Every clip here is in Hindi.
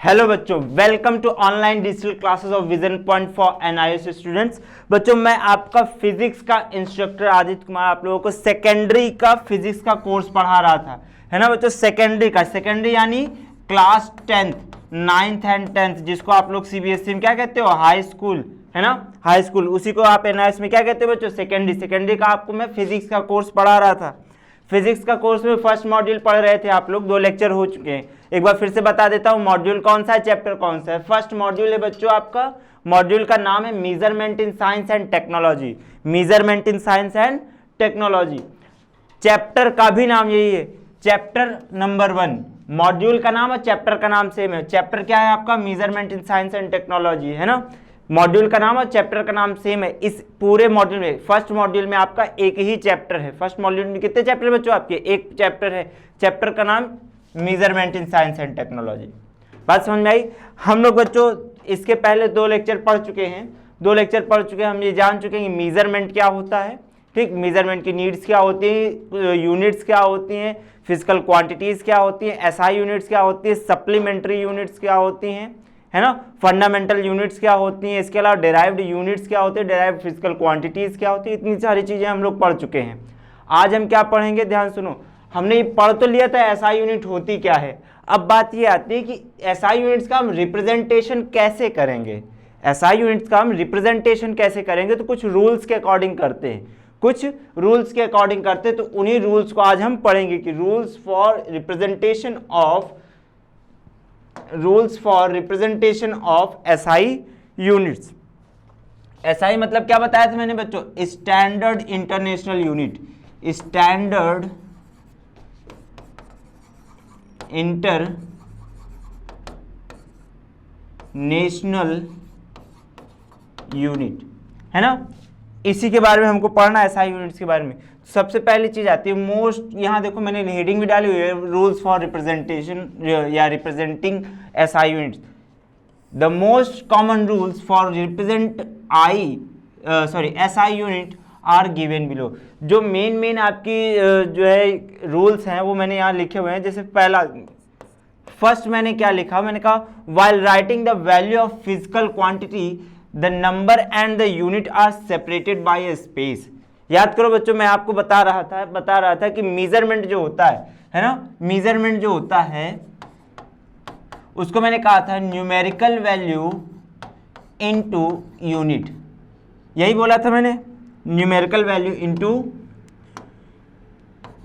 हेलो बच्चों, welcome to online digital classes of vision point for NIS students. बच्चों, मैं आपका फिजिक्स का इंस्ट्रक्टर आदित्य कुमार आप लोगों को सेकेंडरी का फिजिक्स का कोर्स पढ़ा रहा था, है ना बच्चों। सेकेंडरी यानी class 10th, 9th and 10th, जिसको आप लोग सीबीएसई में क्या कहते हो, हाई स्कूल, है ना, हाई स्कूल। उसी को आप एनआईएस में क्या कहते हो बच्चों, सेकेंडरी का आपको मैं फिजिक्स का कोर्स पढ़ा रहा था। फिजिक्स का कोर्स में फर्स्ट मॉड्यूल पढ़ रहे थे आप लोग, 2 लेक्चर हो चुके हैं। एक बार फिर से बता देता हूं, मॉड्यूल कौन सा है, चैप्टर कौन सा है। फर्स्ट मॉड्यूल है बच्चों आपका, मॉड्यूल का नाम है measurement in science and technology. Measurement in science and technology, chapter का भी नाम यही है, चैप्टर नंबर 1। मॉड्यूल का नाम और चैप्टर का नाम सेम है। चैप्टर क्या है आपका, measurement in science and technology, है ना। मॉड्यूल का नाम और चैप्टर का नाम सेम है। इस पूरे मॉड्यूल में, फर्स्ट मॉड्यूल में आपका एक ही चैप्टर है। फर्स्ट मॉड्यूल में कितने चैप्टर बच्चों आपके, एक चैप्टर है। चैप्टर का नाम measurement in science and technology. बात समझ में आई। हम लोग बच्चों इसके पहले 2 लेक्चर पढ़ चुके हैं। 2 लेक्चर पढ़ चुके हैं, हम ये जान चुके हैं कि मेजरमेंट क्या होता है, ठीक, मेजरमेंट की नीड्स क्या होती हैं, यूनिट्स क्या होती हैं, फिजिकल क्वांटिटीज क्या होती हैं, एसआई यूनिट्स क्या होती है, सप्लीमेंट्री यूनिट्स क्या होती हैं, है ना, फंडामेंटल यूनिट्स क्या होती हैं, इसके अलावा डेराइव्ड यूनिट्स क्या होते हैं, डेराइव्ड फिजिकल क्वांटिटीज क्या होती है। इतनी सारी चीजें हम लोग पढ़ चुके हैं। आज हम क्या पढ़ेंगे, ध्यान सुनो। हमने ये पढ़ तो लिया था एसआई यूनिट होती क्या है। अब बात ये आती है कि एसआई यूनिट्स का हम रिप्रेजेंटेशन कैसे करेंगे। एसआई यूनिट्स का हम रिप्रेजेंटेशन कैसे करेंगे, तो कुछ रूल्स के अकॉर्डिंग करते हैं, कुछ रूल्स के अकॉर्डिंग करते हैं। तो उन्हीं रूल्स को आज हम पढ़ेंगे कि rules for representation of SI units. SI मतलब क्या बताया था मैंने बच्चों, standard international unit, standard international unit, है ना। इसी के बारे में हमको पढ़ना है, एसआई यूनिट्स के बारे में। सबसे पहली चीज आती है मोस्ट, यहाँ देखो मैंने हेडिंग भी डाली हुई है, रूल्स फॉर रिप्रेजेंटेशन या representing SI units. The most common rules for represent SI unit are given below. जो मेन आपकी जो है रूल्स हैं वो मैंने यहाँ लिखे हुए हैं। जैसे पहला, फर्स्ट मैंने क्या लिखा, मैंने कहा while writing the value of physical quantity the number and the unit are separated by a space. याद करो बच्चों, मैं आपको बता रहा था कि मेजरमेंट जो होता है ना, मेजरमेंट जो होता है उसको मैंने कहा था न्यूमेरिकल वैल्यू इनटू यूनिट। यही बोला था मैंने, न्यूमेरिकल वैल्यू इनटू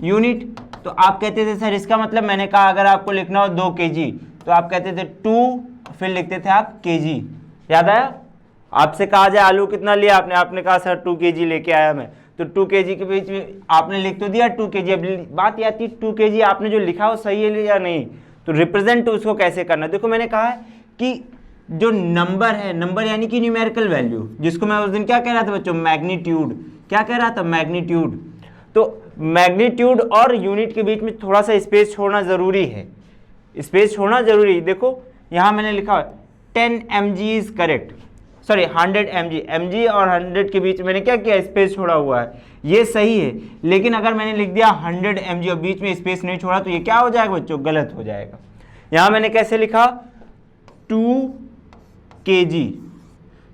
यूनिट। तो आप कहते थे सर इसका मतलब, मैंने कहा अगर आपको लिखना हो 2 kg तो आप कहते थे 2, फिर लिखते थे आप kg। याद आया। आपसे कहा जाए आलू कितना लिया आपने कहा सर 2 kg लेके आया मैं, तो 2 kg के बीच में आपने लिख तो दिया 2 kg। अब बात ये आती है 2 kg आपने जो लिखा वो सही है या नहीं, तो रिप्रेजेंट उसको कैसे करना। देखो मैंने कहा है कि जो नंबर है, नंबर यानी कि न्यूमेरिकल वैल्यू, जिसको मैं उस दिन क्या कह रहा था बच्चों, मैग्नीट्यूड। क्या कह रहा था, मैग्नीट्यूड। तो मैग्नीट्यूड और यूनिट के बीच में थोड़ा सा स्पेस छोड़ना जरूरी है, स्पेस छोड़ना जरूरी। देखो यहाँ मैंने लिखा 10 mg is correct, sorry 100 mg, mg और 100 के बीच मैंने क्या किया, स्पेस छोड़ा हुआ है, ये सही है। लेकिन अगर मैंने लिख दिया 100 mg और बीच में स्पेस नहीं छोड़ा तो ये क्या हो जाएगा बच्चों, गलत हो जाएगा। यहाँ मैंने कैसे लिखा 2 kg,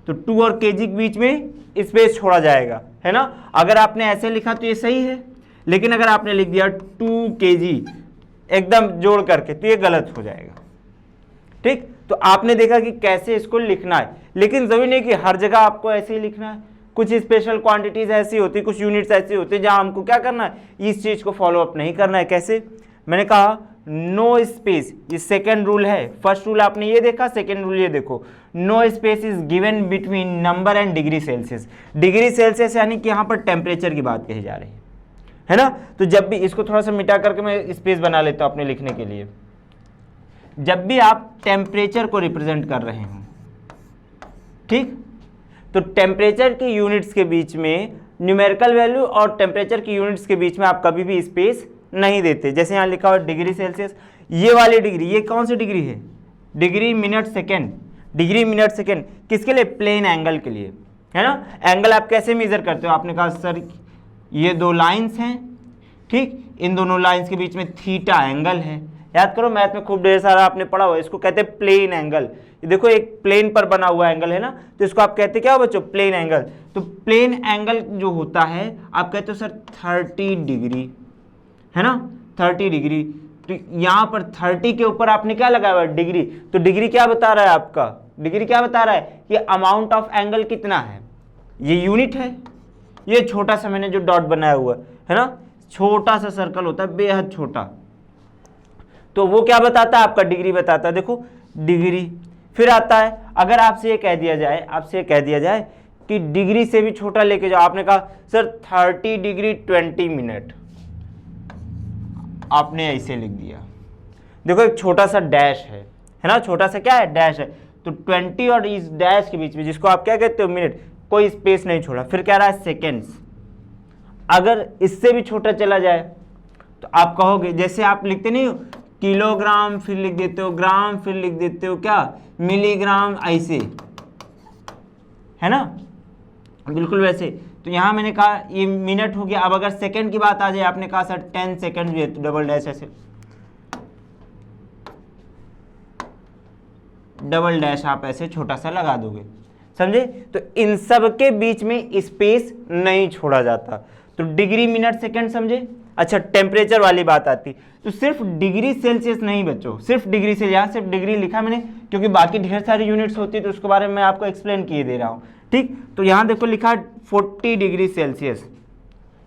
तो 2 और kg के बीच में स्पेस छोड़ा जाएगा, है ना। अगर आपने ऐसे लिखा तो ये सही है, लेकिन अगर आपने लिख दिया 2 kg एकदम जोड़ करके तो ये गलत हो जाएगा, ठीक। तो आपने देखा कि कैसे इसको लिखना है, लेकिन जरूरी नहीं कि हर जगह आपको ऐसे ही लिखना है। कुछ स्पेशल क्वांटिटीज ऐसी होती है, कुछ यूनिट्स ऐसी होती है जहां हमको क्या करना है, इस चीज को फॉलो अप नहीं करना है। कैसे, मैंने कहा नो स्पेस, ये सेकेंड रूल है। फर्स्ट रूल आपने ये देखा, सेकेंड रूल ये देखो, no space is given between number and degree Celsius. Degree Celsius यानी कि यहाँ पर टेम्परेचर की बात कही जा रही है ना। तो जब भी इसको थोड़ा सा मिटा करके मैं स्पेस बना लेता हूं अपने लिखने के लिए। जब भी आप टेम्परेचर को रिप्रेजेंट कर रहे हो, ठीक, तो टेम्परेचर की यूनिट्स के बीच में, न्यूमेरिकल वैल्यू और टेम्परेचर की यूनिट्स के बीच में आप कभी भी स्पेस नहीं देते। जैसे यहाँ लिखा हुआ डिग्री सेल्सियस, ये वाली डिग्री, ये कौन सी डिग्री है, degree minute second, degree minute second किसके लिए, प्लेन एंगल के लिए, है ना। एंगल आप कैसे मेजर करते हो, आपने कहा सर ये 2 लाइन्स हैं, ठीक, इन दोनों लाइन्स के बीच में थीटा एंगल है, याद करो, मैथ में खूब ढेर सारा आपने पढ़ा हुआ है, इसको कहते हैं प्लेन एंगल। ये देखो एक प्लेन पर बना हुआ एंगल है ना, तो इसको आप कहते क्या हो बच्चों, प्लेन एंगल। तो प्लेन एंगल जो होता है आप कहते हो सर 30 डिग्री, है ना, 30 डिग्री। तो यहाँ पर 30 के ऊपर आपने क्या लगाया हुआ, डिग्री। तो डिग्री क्या बता रहा है आपका, डिग्री क्या बता रहा है कि अमाउंट ऑफ एंगल कितना है, ये यूनिट है। ये छोटा सा मैंने जो डॉट बनाया हुआ है ना, छोटा सा सर्कल होता है, बेहद छोटा, तो वो क्या बताता है आपका, डिग्री बताता है। देखो डिग्री। फिर आता है, अगर आपसे ये कह दिया जाए, आपसे ये कह दिया जाए कि डिग्री से भी छोटा लेके जाओ, आपने कहा सर 30 डिग्री 20 मिनट, आपने ऐसे लिख दिया। देखो एक छोटा सा डैश है ना, छोटा सा क्या है, डैश है। तो 20 और इस डैश के बीच में, जिसको आप क्या कहते हो, मिनट, कोई स्पेस नहीं छोड़ा। फिर कह रहा है सेकेंड्स। अगर इससे भी छोटा चला जाए तो आप कहोगे, जैसे आप लिखते नहीं हो किलोग्राम, फिर लिख देते हो ग्राम, फिर लिख देते हो क्या, मिलीग्राम, ऐसे, है ना, बिल्कुल वैसे। तो यहां मैंने कहा ये मिनट हो गया। अब अगर सेकंड की बात आ जाए, आपने कहा सर 10 सेकंड भी है, तो डबल डैश ऐसे, डबल डैश आप ऐसे छोटा सा लगा दोगे, समझे। तो इन सब के बीच में स्पेस नहीं छोड़ा जाता। तो डिग्री, मिनट, सेकंड, समझे। अच्छा, टेम्परेचर वाली बात आती, तो सिर्फ डिग्री सेल्सियस नहीं बच्चों, सिर्फ डिग्री से, यहाँ सिर्फ डिग्री लिखा मैंने क्योंकि बाकी ढेर सारी यूनिट्स होती है, तो उसके बारे में मैं आपको एक्सप्लेन किए दे रहा हूँ, ठीक। तो यहाँ देखो लिखा 40 डिग्री सेल्सियस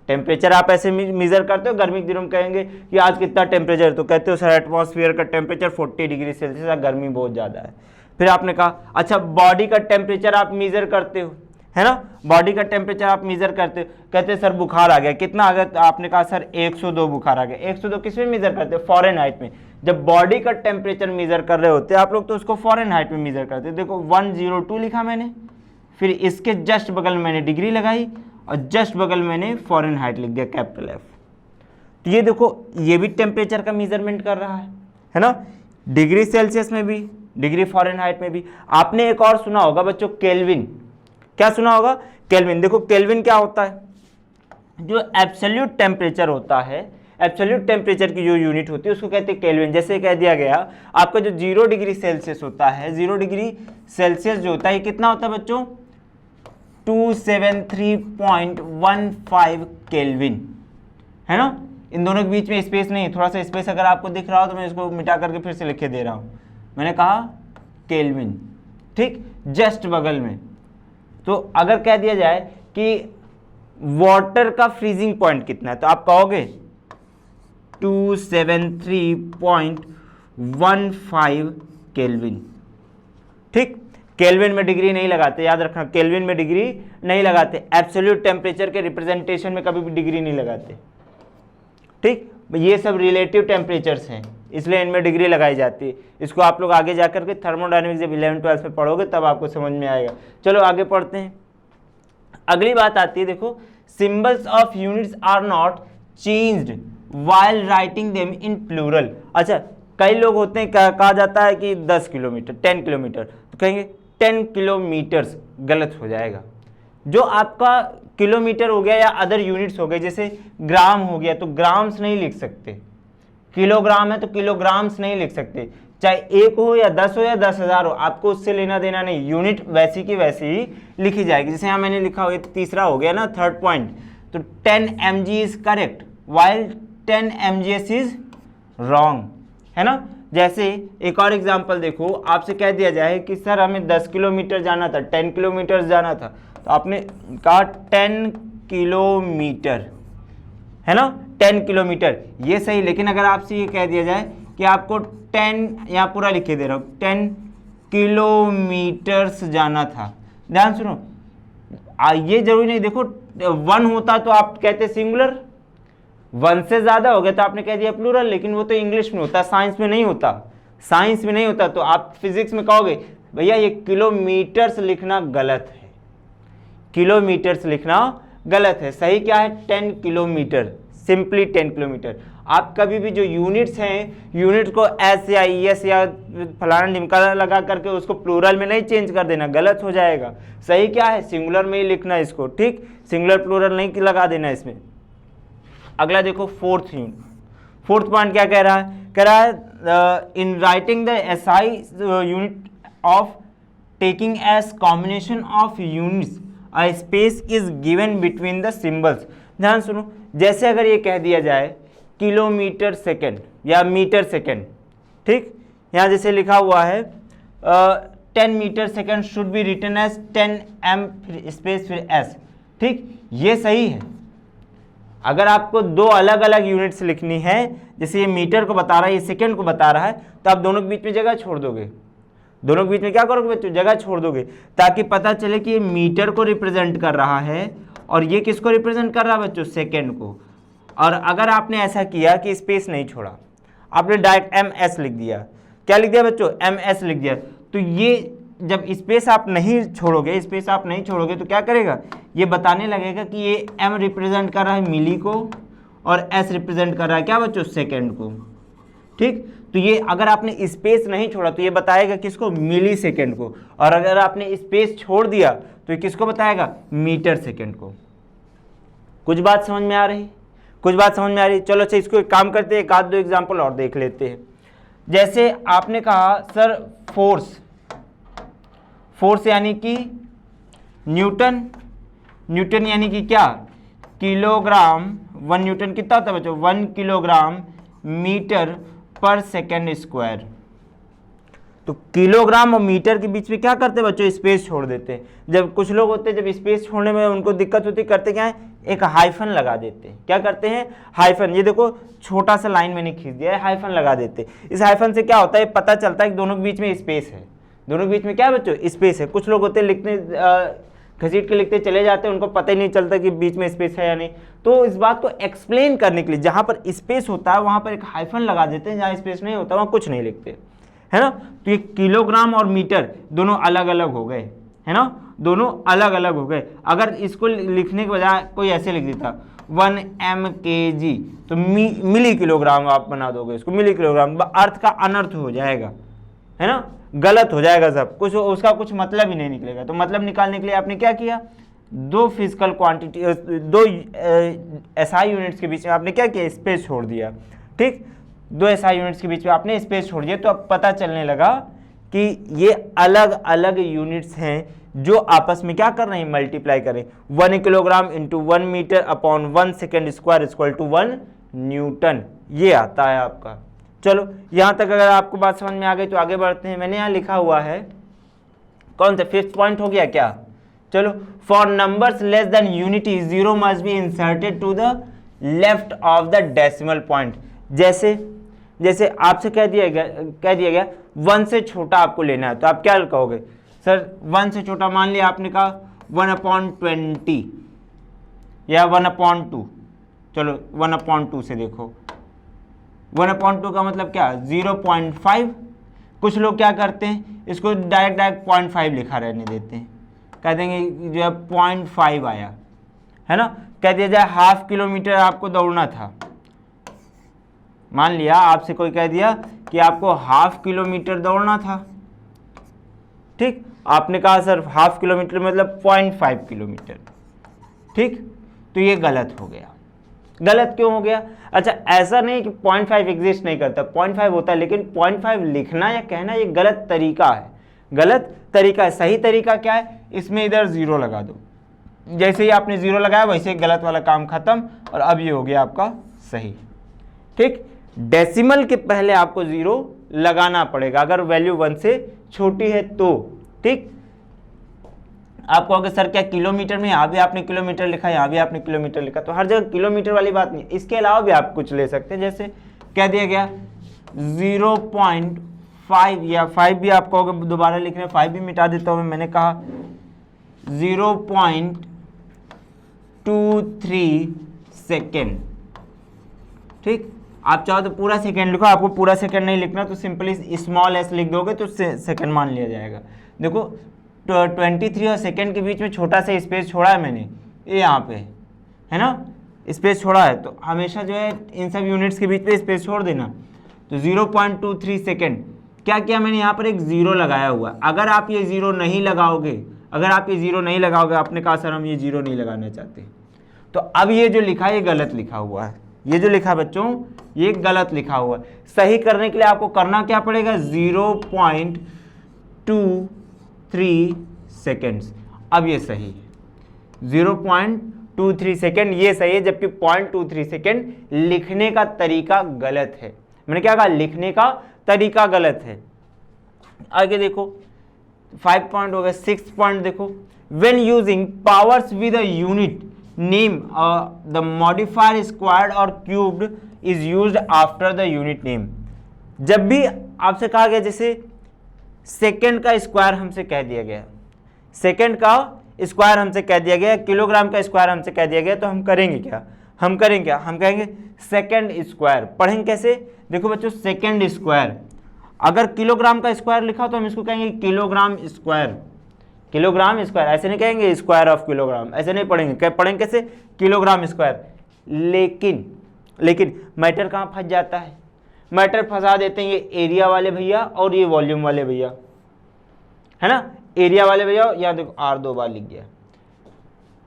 टेम्परेचर। आप ऐसे मेजर करते हो, गर्मी के दिनों में कहेंगे कि आज कितना टेम्परेचर, तो कहते हो सर एटमॉस्फेयर का टेम्परेचर 40 डिग्री सेल्सियस, गर्मी बहुत ज़्यादा है। फिर आपने कहा अच्छा बॉडी का टेम्परेचर आप मेजर करते हो, है ना, बॉडी का टेम्परेचर आप मेजर करते हो, कहते हैं सर बुखार आ गया, कितना आ गया, तो आपने कहा सर 102 बुखार आ गया। 102 किस में मेजर करते हैं, फॉरेनहाइट में। जब बॉडी का टेम्परेचर मेजर कर रहे होते हैं आप लोग, तो उसको फॉरेनहाइट में मेजर करते हैं। देखो 102 लिखा मैंने, फिर इसके जस्ट बगल में मैंने डिग्री लगाई और जस्ट बगल में मैंने फॉरेनहाइट लिख दिया, कैपिटल F। तो ये देखो ये भी टेम्परेचर का मेजरमेंट कर रहा है ना, डिग्री सेल्सियस में भी, डिग्री फॉरेनहाइट में भी। आपने एक और सुना होगा बच्चों, केल्विन। क्या सुना होगा, केल्विन। देखो केल्विन क्या होता है, जो एब्सोल्यूट टेम्परेचर होता है, एब्सोल्यूट टेम्परेचर की जो यूनिट होती है उसको कहते हैं केल्विन। जैसे कह दिया गया आपका जो 0 डिग्री सेल्सियस होता है, 0 डिग्री सेल्सियस जो होता है कितना होता है बच्चों, 273.15 केल्विन, है ना। इन दोनों के बीच में स्पेस नहीं, थोड़ा सा स्पेस अगर आपको दिख रहा हो तो मैं इसको मिटा करके फिर से लिख के दे रहा हूँ। मैंने कहा केल्विन, ठीक, जस्ट बगल में। तो अगर कह दिया जाए कि वाटर का फ्रीजिंग पॉइंट कितना है, तो आप कहोगे 273.15 केल्विन, ठीक। केल्विन में डिग्री नहीं लगाते, याद रखना, केल्विन में डिग्री नहीं लगाते। एब्सोल्यूट टेम्परेचर के रिप्रेजेंटेशन में कभी भी डिग्री नहीं लगाते, ठीक। ये सब रिलेटिव टेम्परेचर्स हैं, इसलिए इनमें डिग्री लगाई जाती है। इसको आप लोग आगे जाकर के थर्मोडायनेमिक्स जब 11-12 में पढ़ोगे तब आपको समझ में आएगा। चलो आगे पढ़ते हैं। अगली बात आती है, देखो symbols of units are not changed while writing them in plural. अच्छा, कई लोग होते हैं, कहा जाता है कि 10 किलोमीटर, 10 किलोमीटर, तो कहेंगे 10 किलोमीटर्स, गलत हो जाएगा। जो आपका किलोमीटर हो गया या अदर यूनिट्स हो गए, जैसे ग्राम हो गया तो ग्राम्स नहीं लिख सकते, किलोग्राम है तो किलोग्राम्स नहीं लिख सकते, चाहे 1 हो या 10 हो या 10,000 हो, आपको उससे लेना देना नहीं, यूनिट वैसी की वैसी ही लिखी जाएगी। जैसे यहाँ मैंने लिखा हो, तीसरा हो गया ना, थर्ड पॉइंट, तो 10 mg is correct while 10 mgs is wrong, है ना। जैसे एक और एग्जांपल देखो, आपसे कह दिया जाए कि सर हमें 10 किलोमीटर जाना था, 10 किलोमीटर जाना था, तो आपने कहा 10 किलोमीटर, है ना, 10 किलोमीटर, ये सही। लेकिन अगर आपसे ये कह दिया जाए कि आपको 10, यहाँ पूरा लिखे दे रहा हूँ, 10 किलोमीटर्स जाना था, ध्यान सुनो, ये जरूरी नहीं, देखो 1 होता तो आप कहते सिंगुलर, 1 से ज़्यादा हो गया तो आपने कह दिया प्लूरल, लेकिन वो तो इंग्लिश में होता, साइंस में नहीं होता, साइंस में नहीं होता। तो आप फिजिक्स में कहोगे भैया ये किलोमीटर्स लिखना गलत है, किलोमीटर्स लिखना गलत है, सही क्या है, 10 किलोमीटर, सिंपली 10 किलोमीटर। आप कभी भी जो यूनिट्स हैं, यूनिट को एस या एस या फलाना ढिमका लगा करके उसको प्लूरल में नहीं चेंज कर देना, गलत हो जाएगा। सही क्या है, सिंगुलर में ही लिखना है इसको, ठीक, सिंगुलर प्लूरल नहीं लगा देना इसमें। अगला देखो फोर्थ पॉइंट क्या कह रहा है, कह रहा है in writing the SI unit of taking as combination of units a space is given between the symbols। ध्यान सुनो, जैसे अगर ये कह दिया जाए किलोमीटर सेकेंड या मीटर सेकेंड, ठीक, यहाँ जैसे लिखा हुआ है 10 metre second should be written as 10 m space फिर s, ठीक, ये सही है। अगर आपको दो अलग अलग यूनिट्स लिखनी है, जैसे ये मीटर को बता रहा है, ये सेकेंड को बता रहा है, तो आप दोनों के बीच में जगह छोड़ दोगे, दोनों के बीच में क्या करोगे बच्चों, जगह छोड़ दोगे, ताकि पता चले कि ये मीटर को रिप्रेजेंट कर रहा है और ये किसको रिप्रेजेंट कर रहा है बच्चों, सेकेंड को। और अगर आपने ऐसा किया कि स्पेस नहीं छोड़ा, आपने डायरेक्ट MS लिख दिया, क्या लिख दिया बच्चों, MS लिख दिया, तो ये जब स्पेस आप नहीं छोड़ोगे, स्पेस आप नहीं छोड़ोगे तो क्या करेगा, ये बताने लगेगा कि ये M रिप्रेजेंट कर रहा है मिली को और S रिप्रेजेंट कर रहा है क्या बच्चों, सेकेंड को, ठीक। तो ये अगर आपने स्पेस नहीं छोड़ा तो ये बताएगा किसको, मिली सेकेंड को, और अगर आपने स्पेस छोड़ दिया तो ये किसको बताएगा, मीटर सेकेंड को। कुछ बात समझ में आ रही, कुछ बात समझ में आ रही। चलो अच्छा, इसको एक काम करते हैं, एक आध दो एग्जाम्पल और देख लेते हैं। जैसे आपने कहा सर फोर्स, फोर्स यानी कि न्यूटन, न्यूटन यानी कि क्या, किलोग्राम, 1 न्यूटन कितना होता है बच्चों, 1 किलोग्राम मीटर पर सेकेंड स्क्वायर। तो किलोग्राम और मीटर के बीच में क्या करते हैं बच्चों, स्पेस छोड़ देते हैं। जब कुछ लोग होते हैं जब स्पेस छोड़ने में उनको दिक्कत होती है, करते क्या है, एक हाइफन लगा देते हैं। क्या करते हैं, हाइफन, ये देखो छोटा सा लाइन मैंने खींच दिया है, हाइफन लगा देते हैं। इस हाइफन से क्या होता है, पता चलता है कि दोनों के बीच में स्पेस है, दोनों के बीच में क्या है बच्चों, स्पेस है। कुछ लोग होते हैं लिखने घसीट के लिखते चले जाते हैं, उनको पता ही नहीं चलता कि बीच में स्पेस है या नहीं। तो इस बात को एक्सप्लेन करने के लिए जहाँ पर स्पेस होता है वहाँ पर एक हाइफन लगा देते हैं, जहाँ स्पेस नहीं होता वहाँ कुछ नहीं लिखते, है ना। तो ये किलोग्राम और मीटर दोनों अलग अलग हो गए, है ना, दोनों अलग अलग हो गए। अगर इसको लिखने के बजाय कोई ऐसे लिख देता 1 mkg, तो मिली किलोग्राम आप बना दोगे इसको, मिली किलोग्राम, अर्थ का अनर्थ हो जाएगा, है ना, गलत हो जाएगा सब कुछ, उसका कुछ मतलब ही नहीं निकलेगा। तो मतलब निकालने के लिए आपने क्या किया, दो फिजिकल क्वांटिटी, दो SI यूनिट्स के बीच में आपने क्या किया, स्पेस छोड़ दिया, ठीक, दो SI यूनिट्स के बीच में आपने स्पेस छोड़ दिया। तो अब पता चलने लगा कि ये अलग अलग यूनिट्स हैं जो आपस में क्या कर रहे हैं, मल्टीप्लाई करें। 1 kilogram into 1 metre upon 1 second square equal to 1 Newton, ये आता है आपका। चलो यहाँ तक अगर आपको बात समझ में आ गई तो आगे बढ़ते हैं। मैंने यहाँ लिखा हुआ है कौन सा, 5th पॉइंट हो गया क्या, चलो, for numbers less than unity 0 must be inserted to the left of the decimal point. जैसे आपसे कह दिया गया 1 से छोटा आपको लेना है, तो आप क्या कहोगे, सर 1 से छोटा, मान लिया आपने कहा 1/20 या 1/2, चलो 1/2 से देखो, 1/2 का मतलब क्या, 0.5। कुछ लोग क्या करते हैं, इसको डायरेक्ट 0.5 लिखा रहने देते हैं, कह देंगे जो है 0.5 आया, है ना। कह दिया जाए ½ किलोमीटर आपको दौड़ना था, मान लिया आपसे कोई कह दिया कि आपको ½ किलोमीटर दौड़ना था, ठीक, आपने कहा सर ½ किलोमीटर मतलब 0.5 किलोमीटर, ठीक, तो ये गलत हो गया। गलत क्यों हो गया, अच्छा ऐसा नहीं कि 0.5 एग्जिस्ट नहीं करता, 0.5 होता है, लेकिन 0.5 लिखना या कहना ये गलत तरीका है, गलत तरीका है। सही तरीका क्या है, इसमें इधर 0 लगा दो, जैसे ही आपने 0 लगाया वैसे गलत वाला काम खत्म, और अब ये हो गया आपका सही, ठीक। डेसिमल के पहले आपको 0 लगाना पड़ेगा अगर वैल्यू 1 से छोटी है तो, ठीक। आप कहोगे सर क्या किलोमीटर में, यहाँ भी आपने किलोमीटर लिखा, यहाँ भी आपने किलोमीटर लिखा, तो हर जगह किलोमीटर वाली बात नहीं। इसके अलावा भी आप कुछ ले सकते हैं, जैसे कह दिया गया 0.5 या 5 भी आप कहोगे दोबारा लिखने, 5 भी मिटा देता हूँ मैंने कहा 0.23 सेकेंड, ठीक। आप चाहो तो पूरा सेकेंड लिखो, आपको पूरा सेकेंड नहीं लिखना तो सिंपली स्मॉल s लिख दोगे तो सेकेंड मान लिया जाएगा। देखो 23 और सेकेंड के बीच में छोटा सा स्पेस छोड़ा है मैंने, ये यहाँ पे है ना, स्पेस छोड़ा है, तो हमेशा जो है इन सब यूनिट्स के बीच में स्पेस छोड़ देना। तो 0.23 सेकेंड, क्या किया मैंने यहाँ पर एक 0 लगाया हुआ। अगर आप ये 0 नहीं लगाओगे, अगर आप ये 0 नहीं लगाओगे, आपने कहा सर हम ये 0 नहीं लगाना चाहते, तो अब ये जो लिखा है ये गलत लिखा हुआ है, ये जो लिखा है बच्चों ये गलत लिखा हुआ है। सही करने के लिए आपको करना क्या पड़ेगा, 0.23 सेकेंड्स। अब ये सही है, 0.23 सेकेंड ये सही है, जबकि 0.23 सेकेंड लिखने का तरीका गलत है। मैंने क्या कहा, लिखने का तरीका गलत है। आगे देखो 5 पॉइंट हो गया। 6 पॉइंट देखो, when using powers with a unit name the modifier squared और cubed is used after the unit name. जब भी आपसे कहा गया, जैसे सेकेंड का स्क्वायर हमसे कह दिया गया, सेकेंड का स्क्वायर हमसे कह दिया गया, किलोग्राम का स्क्वायर हमसे कह दिया गया, तो हम करेंगे क्या, हम कहेंगे सेकेंड स्क्वायर। पढ़ेंगे कैसे, देखो बच्चों सेकेंड स्क्वायर, अगर किलोग्राम का स्क्वायर लिखा तो हम इसको कहेंगे किलोग्राम स्क्वायर, किलोग्राम स्क्वायर, ऐसे नहीं कहेंगे स्क्वायर ऑफ किलोग्राम, ऐसे नहीं पढ़ेंगे, पढ़ेंगे कैसे, किलोग्राम स्क्वायर। लेकिन मैटर कहाँ फंस जाता है, मैटर फंसा देते हैं ये एरिया वाले भैया और ये वॉल्यूम वाले भैया, है ना, एरिया वाले भैया, या देखो R 2 बार लिख गया,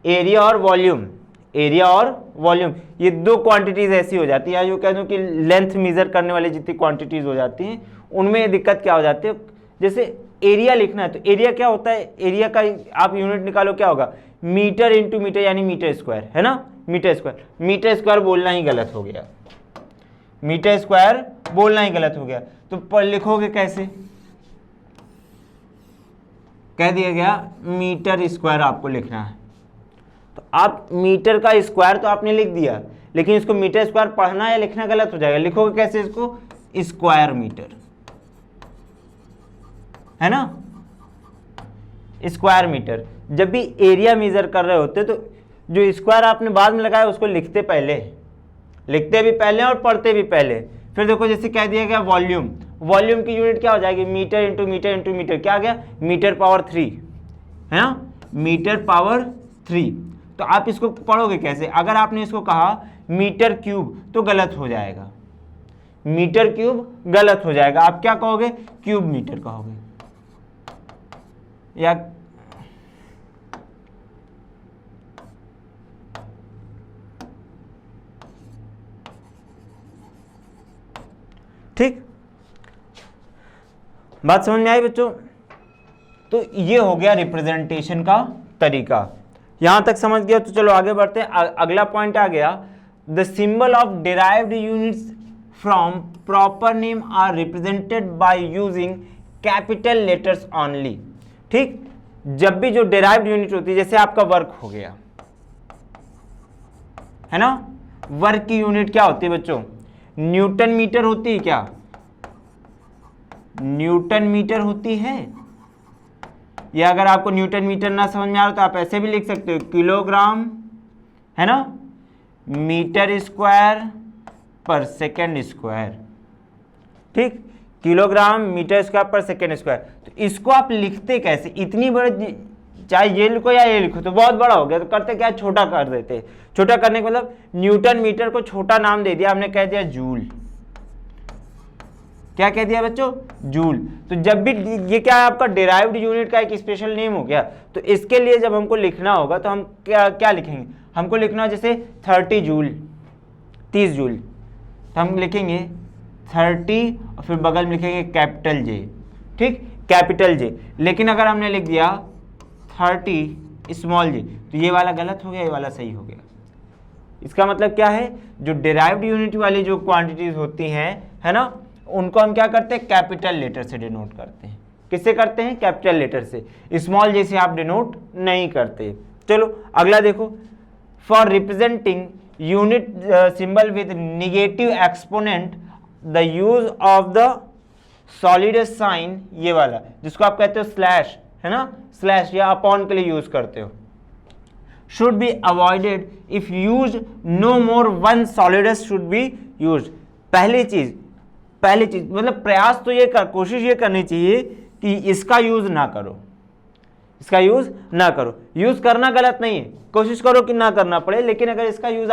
एरिया और वॉल्यूम, एरिया और वॉल्यूम, ये दो क्वांटिटीज ऐसी हो जाती है, या जो कह दूं कि लेंथ मेजर करने वाली जितनी क्वांटिटीज हो जाती हैं उनमें ये दिक्कत क्या हो जाती है। जैसे एरिया लिखना है तो एरिया क्या होता है, एरिया का आप यूनिट निकालो क्या होगा, मीटर इंटू मीटर यानी मीटर स्क्वायर, है ना, मीटर स्क्वायर। मीटर स्क्वायर बोलना ही गलत हो गया, मीटर स्क्वायर बोलना ही गलत हो गया, तो लिखोगे कैसे, कह दिया गया मीटर स्क्वायर आपको लिखना है, तो आप मीटर का स्क्वायर तो आपने लिख दिया, लेकिन इसको मीटर स्क्वायर पढ़ना या लिखना गलत हो जाएगा। लिखोगे कैसे इसको, स्क्वायर मीटर, है ना, स्क्वायर मीटर। जब भी एरिया मेजर कर रहे होते तो जो स्क्वायर आपने बाद में लगाया उसको लिखते भी पहले और पढ़ते भी पहले। फिर देखो जैसे कह दिया गया वॉल्यूम, वॉल्यूम की यूनिट क्या हो जाएगी, metre into metre into metre, क्या आ गया, मीटर पावर 3, है ना, मीटर पावर 3। तो आप इसको पढ़ोगे कैसे, अगर आपने इसको कहा मीटर क्यूब तो गलत हो जाएगा, मीटर क्यूब गलत हो जाएगा, आप क्या कहोगे, क्यूब मीटर कहोगे, या ठीक, बात समझ में आई बच्चों। तो ये हो गया रिप्रेजेंटेशन का तरीका, यहां तक समझ गया। तो चलो आगे बढ़ते हैं, अगला पॉइंट आ गया, the symbol of derived units from proper name are represented by using capital letters only. ठीक, जब भी जो डिराइव्ड यूनिट होती है, जैसे आपका वर्क हो गया, है ना, वर्क की यूनिट क्या होती है बच्चों, न्यूटन मीटर होती है, क्या न्यूटन मीटर होती है, या अगर आपको न्यूटन मीटर ना समझ में आ रहा तो आप ऐसे भी लिख सकते हो, किलोग्राम, है ना, मीटर स्क्वायर पर सेकेंड स्क्वायर। ठीक, किलोग्राम मीटर स्क्वायर पर सेकेंड स्क्वायर। तो इसको आप लिखते कैसे, इतनी बड़ी, चाहे ये लिखो या ये लिखो तो बहुत बड़ा हो गया, तो करते क्या, छोटा कर देते। छोटा करने का मतलब न्यूटन मीटर को छोटा नाम दे दिया हमने, कह दिया जूल। क्या कह दिया बच्चों, जूल। तो जब भी ये क्या है, आपका डिराइव्ड यूनिट का एक स्पेशल नेम हो गया, तो इसके लिए जब हमको लिखना होगा तो हम क्या लिखेंगे, हमको लिखना जैसे 30 जूल, 30 जूल, तो हम लिखेंगे 30 और फिर बगल में लिखेंगे कैपिटल जे। ठीक, कैपिटल जे। लेकिन अगर हमने लिख दिया 30 स्मॉल जे तो ये वाला गलत हो गया, ये वाला सही हो गया। इसका मतलब क्या है, जो डिराइव्ड यूनिट वाली जो क्वांटिटीज होती हैं, है ना, उनको हम क्या करते हैं, कैपिटल लेटर से डिनोट करते हैं। किससे करते हैं, कैपिटल लेटर से, स्मॉल जे से आप डिनोट नहीं करते। चलो अगला देखो, for representing unit symbol with negative exponent the use of the solid sign, ये वाला जिसको आप कहते हो स्लैश, है ना, स्लैश या अपॉन के लिए यूज करते हो, should be avoided if use no more one solidus should be use. पहली चीज मतलब प्रयास तो ये कोशिश ये करनी चाहिए कि इसका यूज ना करो, इसका यूज ना करो। यूज करना गलत नहीं है, कोशिश करो कि ना करना पड़े, लेकिन अगर इसका यूज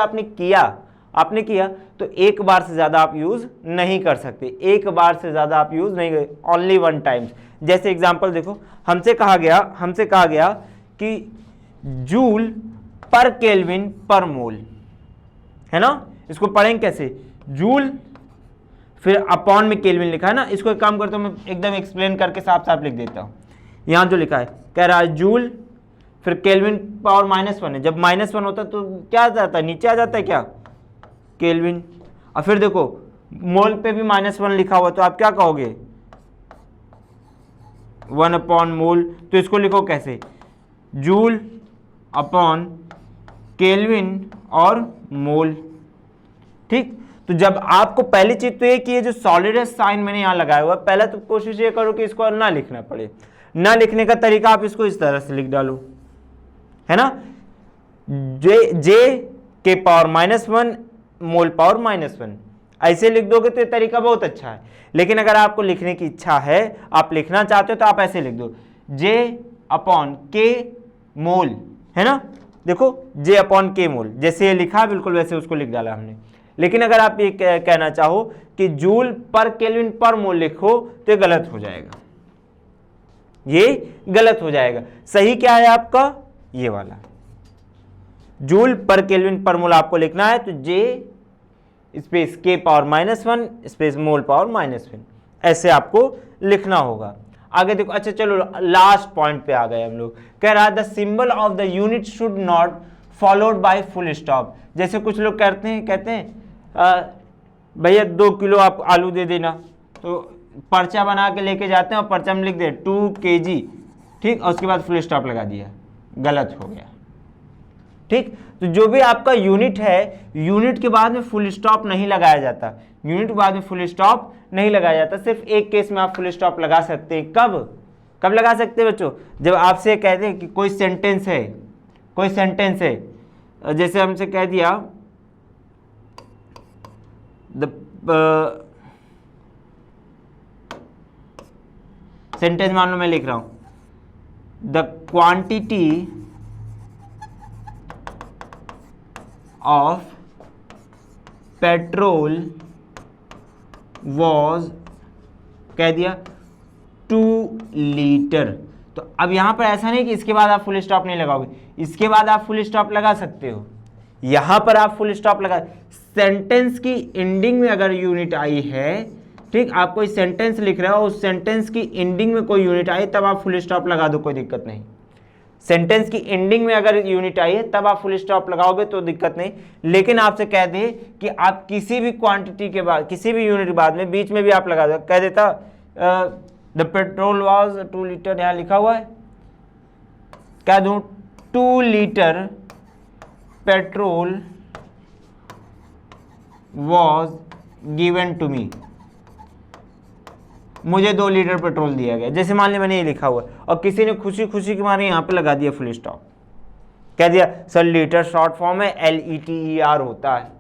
आपने किया तो एक बार से ज्यादा आप यूज नहीं कर सकते, एक बार से ज्यादा आप यूज नहीं कर, ओनली वन टाइम्स। जैसे एग्जांपल देखो, हमसे कहा गया कि जूल पर केल्विन पर मोल, है ना, इसको पढ़ेंगे कैसे, जूल फिर अपॉन में केल्विन लिखा है ना, इसको एक काम करता हूँ मैं एकदम एक्सप्लेन करके साफ साफ लिख देता हूँ। यहाँ जो लिखा है कह रहा है जूल फिर केल्विन पावर -1 है, जब -1 होता है तो क्या आ जाता है, नीचे आ जाता है क्या, केल्विन। और फिर देखो मोल पे भी -1 लिखा हुआ, तो आप क्या कहोगे 1 अपॉन मोल, तो इसको लिखो कैसे, जूल अपॉन केल्विन और मोल। ठीक, तो जब आपको पहली चीज तो ये कि ये जो सॉलिड है साइन मैंने यहाँ लगाया हुआ, पहले तो कोशिश ये करो कि इसको ना लिखना पड़े, ना लिखने का तरीका आप इसको इस तरह से लिख डालो, है ना, जे के पावर -1 मोल पावर -1, ऐसे लिख दोगे तो ये तरीका बहुत अच्छा है। लेकिन अगर आपको लिखने की इच्छा है, आप लिखना चाहते हो, तो आप ऐसे लिख दो जे अपॉन के मोल, है ना, देखो जे अपॉन के मोल, जैसे ये लिखा बिल्कुल वैसे उसको लिख डाला हमने। लेकिन अगर आप ये कहना चाहो कि जूल पर केल्विन पर मोल लिखो तो ये गलत हो जाएगा, ये गलत हो जाएगा। सही क्या है आपका, ये वाला जूल पर केल्विन पर मोल आपको लिखना है, तो जे स्पेस के पावर -1 स्पेस मोल पावर -1, ऐसे आपको लिखना होगा। आगे देखो, अच्छा चलो लास्ट पॉइंट पे आ गए हम लोग। कह रहा है the symbol of the unit should not followed by full stop. जैसे कुछ लोग कहते हैं भैया 2 किलो आप आलू दे देना, तो पर्चा बना के लेके जाते हैं और पर्चा में लिख दे 2 kg, ठीक, और उसके बाद फुल स्टॉप लगा दिया, गलत हो गया। ठीक, तो जो भी आपका यूनिट है, यूनिट के बाद में फुल स्टॉप नहीं लगाया जाता, यूनिट के बाद में फुल स्टॉप नहीं लगाया जाता। सिर्फ एक केस में आप फुल स्टॉप लगा सकते हैं, कब लगा सकते हैं बच्चों, जब आपसे कहते हैं कि कोई सेंटेंस है, कोई सेंटेंस है, जैसे हमसे कह दिया सेंटेंस मान लो मैं लिख रहा हूं the quantity of petrol was, कह दिया 2 लीटर। तो अब यहां पर ऐसा नहीं कि इसके बाद आप फुल स्टॉप नहीं लगाओगे, इसके बाद आप फुल स्टॉप लगा सकते हो, यहां पर आप फुल स्टॉप लगा, सेंटेंस की एंडिंग में अगर यूनिट आई है, ठीक, आप कोई सेंटेंस लिख रहे हो, उस सेंटेंस की एंडिंग में कोई यूनिट आई तब आप फुल स्टॉप लगा दो, कोई दिक्कत नहीं। सेंटेंस की एंडिंग में अगर यूनिट आई है तब आप फुल स्टॉप लगाओगे तो दिक्कत नहीं। लेकिन आपसे कह दे कि आप किसी भी क्वांटिटी के बाद, किसी भी यूनिट के बाद में बीच में भी आप लगा दो, कह देता द पेट्रोल वाज 2 लीटर, यहां लिखा हुआ है, क्या दूं 2 litre petrol was given to me, मुझे 2 लीटर पेट्रोल दिया गया, जैसे मान लिया मैंने ये लिखा हुआ, और किसी ने खुशी खुशी के मारे यहाँ पे लगा दिया फुल स्टॉप, कह दिया सर लीटर शॉर्ट फॉर्म है LETER होता है,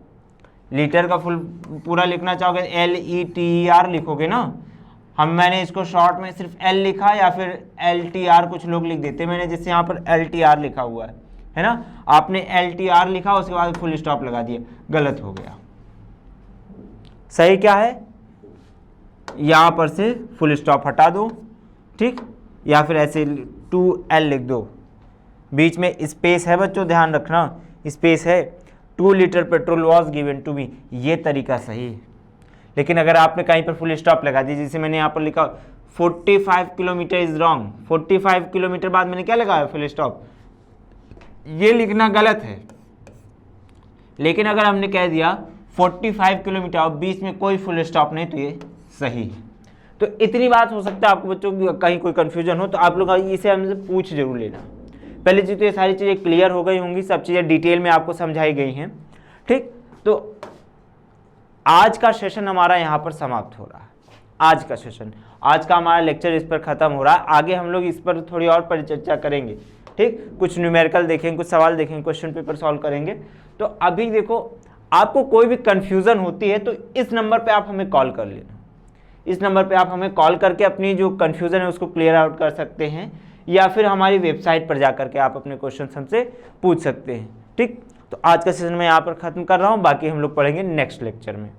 लीटर का फुल पूरा लिखना चाहोगे LETER लिखोगे ना, मैंने इसको शॉर्ट में सिर्फ L लिखा या फिर LTR कुछ लोग लिख देते, मैंने जैसे यहाँ पर LTR लिखा हुआ है ना, आपने LTR लिखा उसके बाद फुल स्टॉप लगा दिया, गलत हो गया। सही क्या है, यहां पर से फुल स्टॉप हटा दो, ठीक, या फिर ऐसे 2L लिख दो, बीच में स्पेस है बच्चों, ध्यान रखना स्पेस है, 2 litre petrol was given to me, ये तरीका सही है। लेकिन अगर आपने कहीं पर फुल स्टॉप लगा दी, जैसे मैंने यहाँ पर लिखा 45 किलोमीटर इज रॉन्ग, 45 किलोमीटर बाद मैंने क्या लगाया फुल स्टॉप, ये लिखना गलत है। लेकिन अगर हमने कह दिया 45 किलोमीटर और बीच में कोई फुल स्टॉप नहीं, तो ये सही है। तो इतनी बात हो सकता है आपको बच्चों की कहीं कोई कंफ्यूजन हो तो आप लोग इसे हमसे पूछ जरूर लेना। पहले चीज़ तो ये सारी चीज़ें क्लियर हो गई होंगी, सब चीज़ें डिटेल में आपको समझाई गई हैं, ठीक। तो आज का सेशन हमारा यहाँ पर समाप्त हो रहा है, आज का सेशन, आज का हमारा लेक्चर इस पर ख़त्म हो रहा है। आगे हम लोग इस पर थोड़ी और परिचर्चा करेंगे, ठीक, कुछ न्यूमेरिकल देखेंगे, कुछ सवाल देखेंगे, क्वेश्चन पेपर सॉल्व करेंगे। तो अभी देखो, आपको कोई भी कन्फ्यूज़न होती है तो इस नंबर पे आप हमें कॉल कर लेना, इस नंबर पे आप हमें कॉल करके अपनी जो कन्फ्यूज़न है उसको क्लियर आउट कर सकते हैं, या फिर हमारी वेबसाइट पर जा करके आप अपने क्वेश्चन हमसे पूछ सकते हैं, ठीक। तो आज का सेशन मैं यहाँ पर ख़त्म कर रहा हूँ, बाकी हम लोग पढ़ेंगे नेक्स्ट लेक्चर में।